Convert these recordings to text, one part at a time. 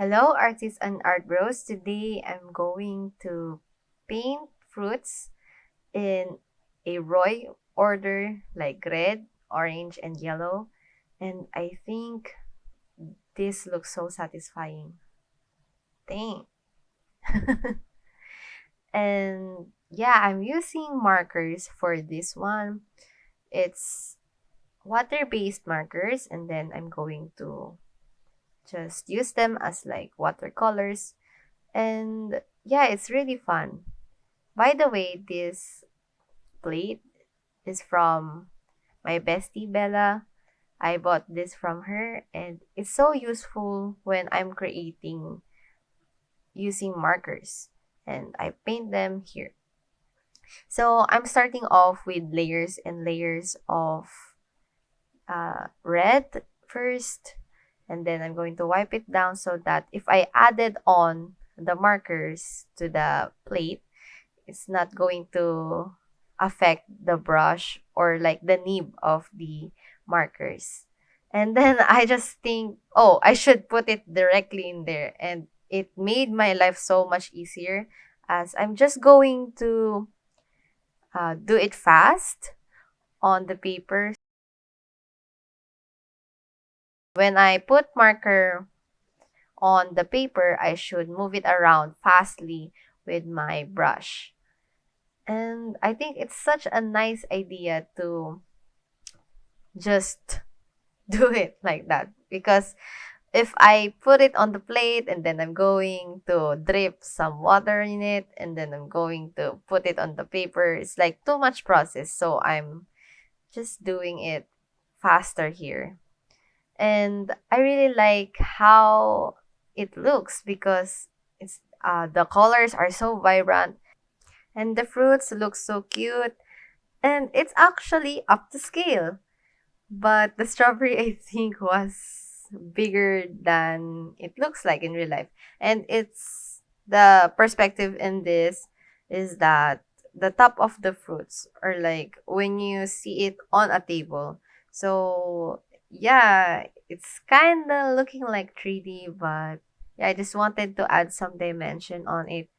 Hello, artists and art bros. Today I'm going to paint fruits in a roy order like red, orange, and yellow. And I think this looks so satisfying. Dang. And yeah, I'm using markers for this one. It's water-based markers, and then I'm going to just use them as like watercolors. And yeah, it's really fun. By the way, this plate is from my bestie Bella. I bought this from her and it's so useful when I'm creating using markers and I paint them here. So I'm starting off with layers and layers of red first, and then I'm going to wipe it down so that if I added on the markers to the plate, it's not going to affect the brush or like the nib of the markers. And then I just think, oh, I should put it directly in there. And it made my life so much easier as I'm just going to do it fast on the paper. When I put marker on the paper, I should move it around fastly with my brush. And I think it's such a nice idea to just do it like that because if I put it on the plate and then I'm going to drip some water in it and then I'm going to put it on the paper, it's like too much process. So I'm just doing it faster here. And I really like how it looks because it's the colors are so vibrant and the fruits look so cute and it's actually up to scale. But the strawberry, I think, was bigger than it looks like in real life. And it's the perspective in this is that the top of the fruits are like when you see it on a table. So, yeah, it's kind of looking like 3D, but yeah, I just wanted to add some dimension on it.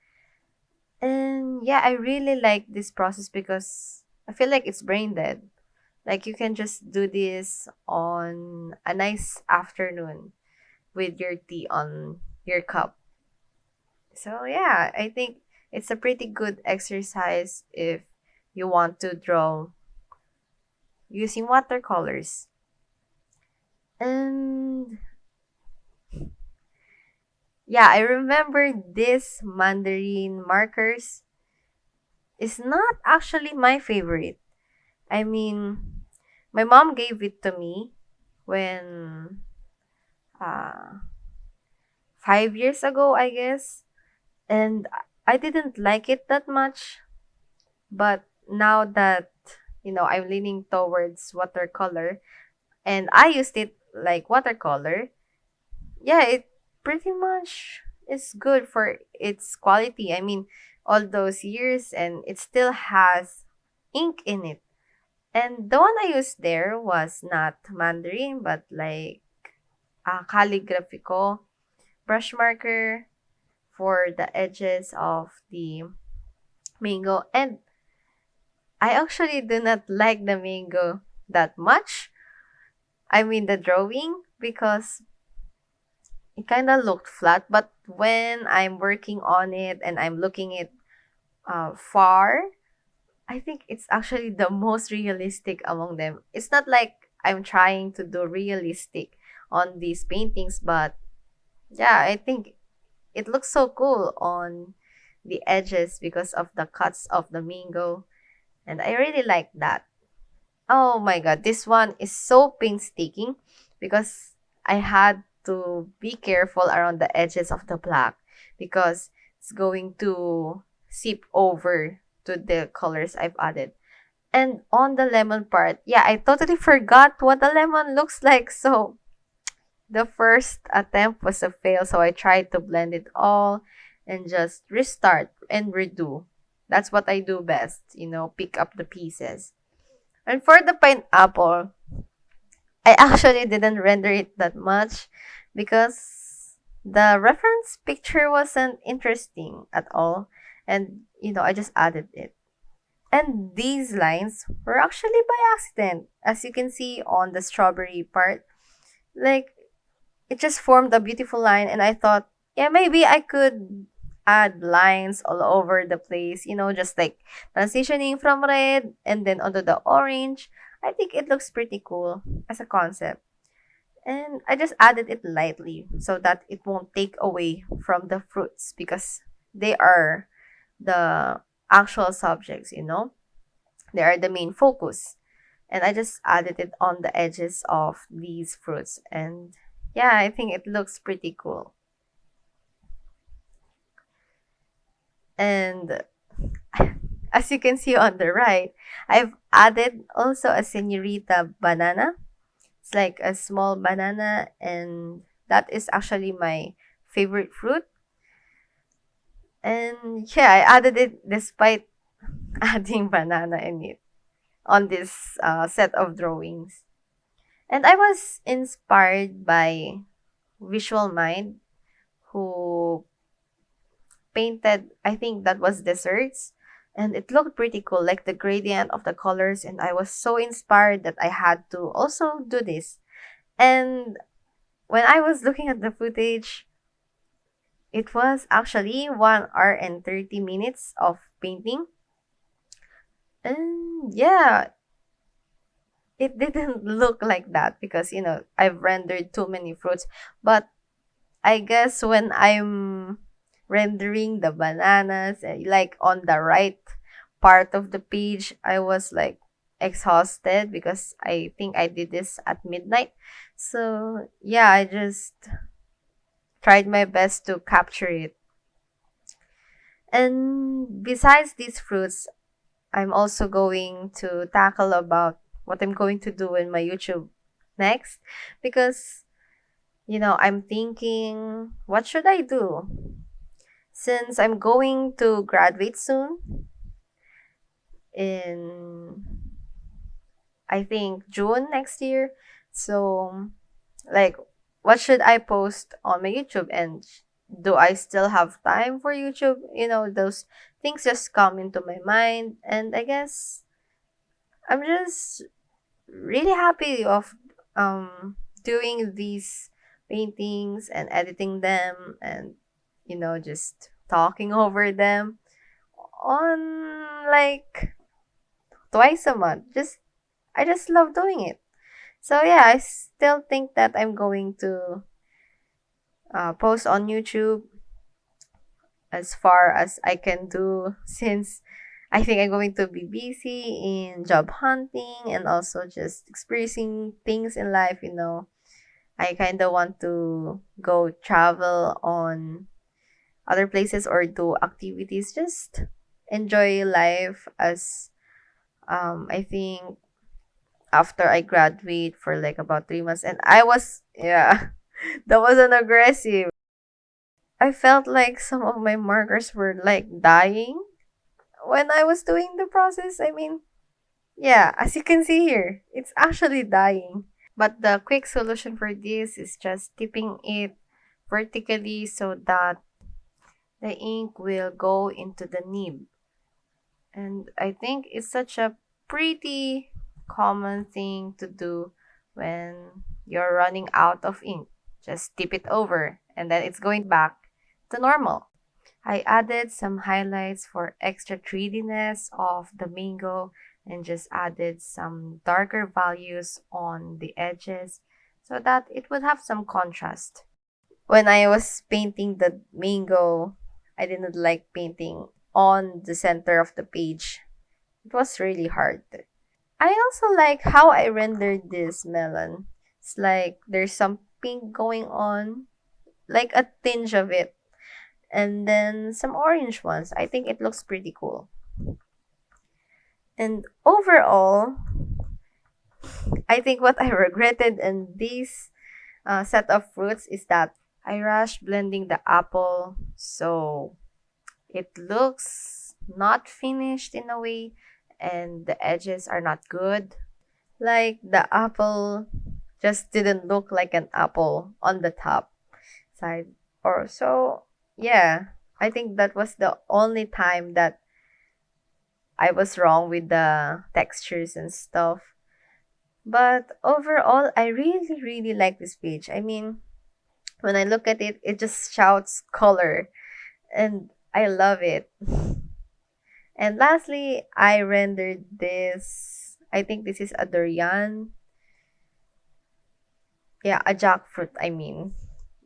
And yeah, I really like this process because I feel like it's brain dead. Like you can just do this on a nice afternoon with your tea on your cup. So yeah, I think it's a pretty good exercise if you want to draw using watercolors. And yeah, I remember this mandarin markers is not actually my favorite. I mean, my mom gave it to me when uh 5 years ago, I guess. And I didn't like it that much. But now that, I'm leaning towards watercolor and I used it like watercolor, yeah, it pretty much is good for its quality. I mean, all those years and it still has ink in it. And the one I used there was not Mandarin, but like a calligraphico brush marker for the edges of the mango. And I actually do not like the mango that much. I mean, the drawing, because it kind of looked flat. But when I'm working on it and I'm looking it far, I think it's actually the most realistic among them. It's not like I'm trying to do realistic on these paintings, but yeah, I think it looks so cool on the edges because of the cuts of the mango. And I really like that. Oh my god, this one is so painstaking because I had to be careful around the edges of the black because it's going to seep over to the colors I've added. And on the lemon part, yeah, I totally forgot what a lemon looks like. So the first attempt was a fail. So I tried to blend it all and just restart and redo. That's what I do best, pick up the pieces. And for the pineapple, I actually didn't render it that much because The reference picture wasn't interesting at all, and I just added it. And these lines were actually by accident, as you can see on the strawberry part. Like, it just formed a beautiful line, and I thought, yeah, maybe I could add lines all over the place, just like transitioning from red and then onto the orange. I think it looks pretty cool as a concept. And I just added it lightly so that it won't take away from the fruits because they are the actual subjects. They are the main focus. And I just added it on the edges of these fruits. And yeah, I think it looks pretty cool. And as you can see on the right, I've added also a senorita banana. It's like a small banana, and that is actually my favorite fruit. And yeah, I added it despite adding banana in it on this set of drawings. And I was inspired by Visual Mind, who painted, I think that was desserts. And it looked pretty cool, like the gradient of the colors. And I was so inspired that I had to also do this. And when I was looking at the footage, it was actually 1 hour and 30 minutes of painting. And yeah, it didn't look like that because, I've rendered too many fruits. But I guess when I'm rendering the bananas, like on the right part of the page, I was like exhausted because I think I did this at midnight. So yeah, I just tried my best to capture it. And besides these fruits, I'm also going to tackle about what I'm going to do in my YouTube next because I'm thinking, what should I do? Since I'm going to graduate soon in, I think, June next year. So, like, what should I post on my YouTube? And do I still have time for YouTube? Those things just come into my mind. And I guess I'm just really happy of doing these paintings and editing them and just talking over them on like twice a month. I just love doing it. So yeah, I still think that I'm going to post on YouTube as far as I can do since I think I'm going to be busy in job hunting and also just experiencing things in life. I kind of want to go travel on other places or do activities, just enjoy life as I think after I graduate for like about 3 months and I was yeah that wasn't aggressive. I felt like some of my markers were like dying when I was doing the process. I mean, yeah, as you can see here, it's actually dying. But the quick solution for this is just tipping it vertically so that the ink will go into the nib. And I think it's such a pretty common thing to do when you're running out of ink. Just tip it over and then it's going back to normal. I added some highlights for extra 3D-ness of the mango and just added some darker values on the edges so that it would have some contrast. When I was painting the mango, I didn't like painting on the center of the page. It was really hard. I also like how I rendered this melon. It's like there's some pink going on, like a tinge of it, and then some orange ones. I think it looks pretty cool. And overall, I think what I regretted in this set of fruits is that I rushed blending the apple, so it looks not finished in a way, and the edges are not good. Like the apple just didn't look like an apple on the top side. Or so, yeah. I think that was the only time that I was wrong with the textures and stuff. But overall, I really, really like this page. I mean, when I look at it, it just shouts color, and I love it. And lastly, I rendered this. I think this is a durian. Yeah, a jackfruit, I mean.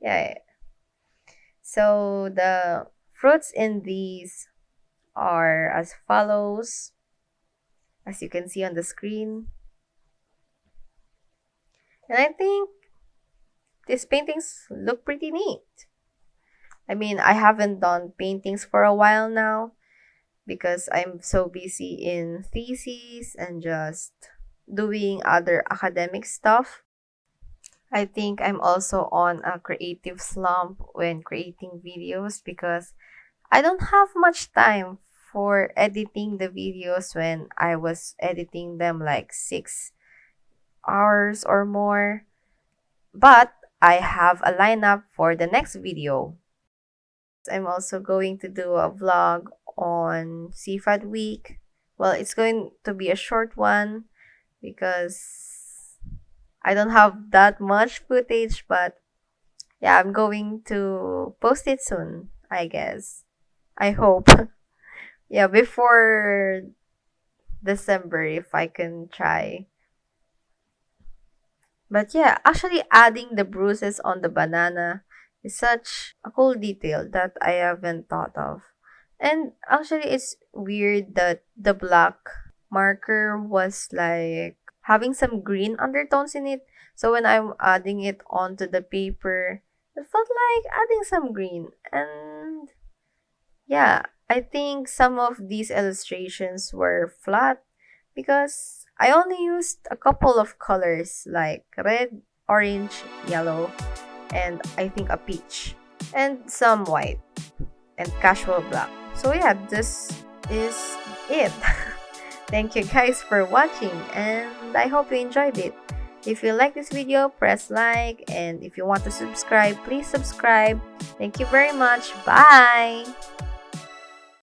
Yeah. So the fruits in these are as follows, as you can see on the screen. And I think these paintings look pretty neat. I mean, I haven't done paintings for a while now because I'm so busy in theses and just doing other academic stuff. I think I'm also on a creative slump when creating videos because I don't have much time for editing the videos when I was editing them like 6 hours or more. But I have a lineup for the next video. I'm also going to do a vlog on CFAD week. Well, it's going to be a short one because I don't have that much footage, but yeah, I'm going to post it soon, I guess. I hope. Yeah, before December if I can try. But yeah, actually adding the bruises on the banana is such a cool detail that I haven't thought of. And actually it's weird that the black marker was like having some green undertones in it. So when I'm adding it onto the paper, it felt like adding some green. And yeah, I think some of these illustrations were flat because I only used a couple of colors like red, orange, yellow, and I think a peach, and some white and casual black. So yeah, this is it. Thank you guys for watching and I hope you enjoyed it. If you like this video, press like, and if you want to subscribe, please subscribe. Thank you very much. Bye!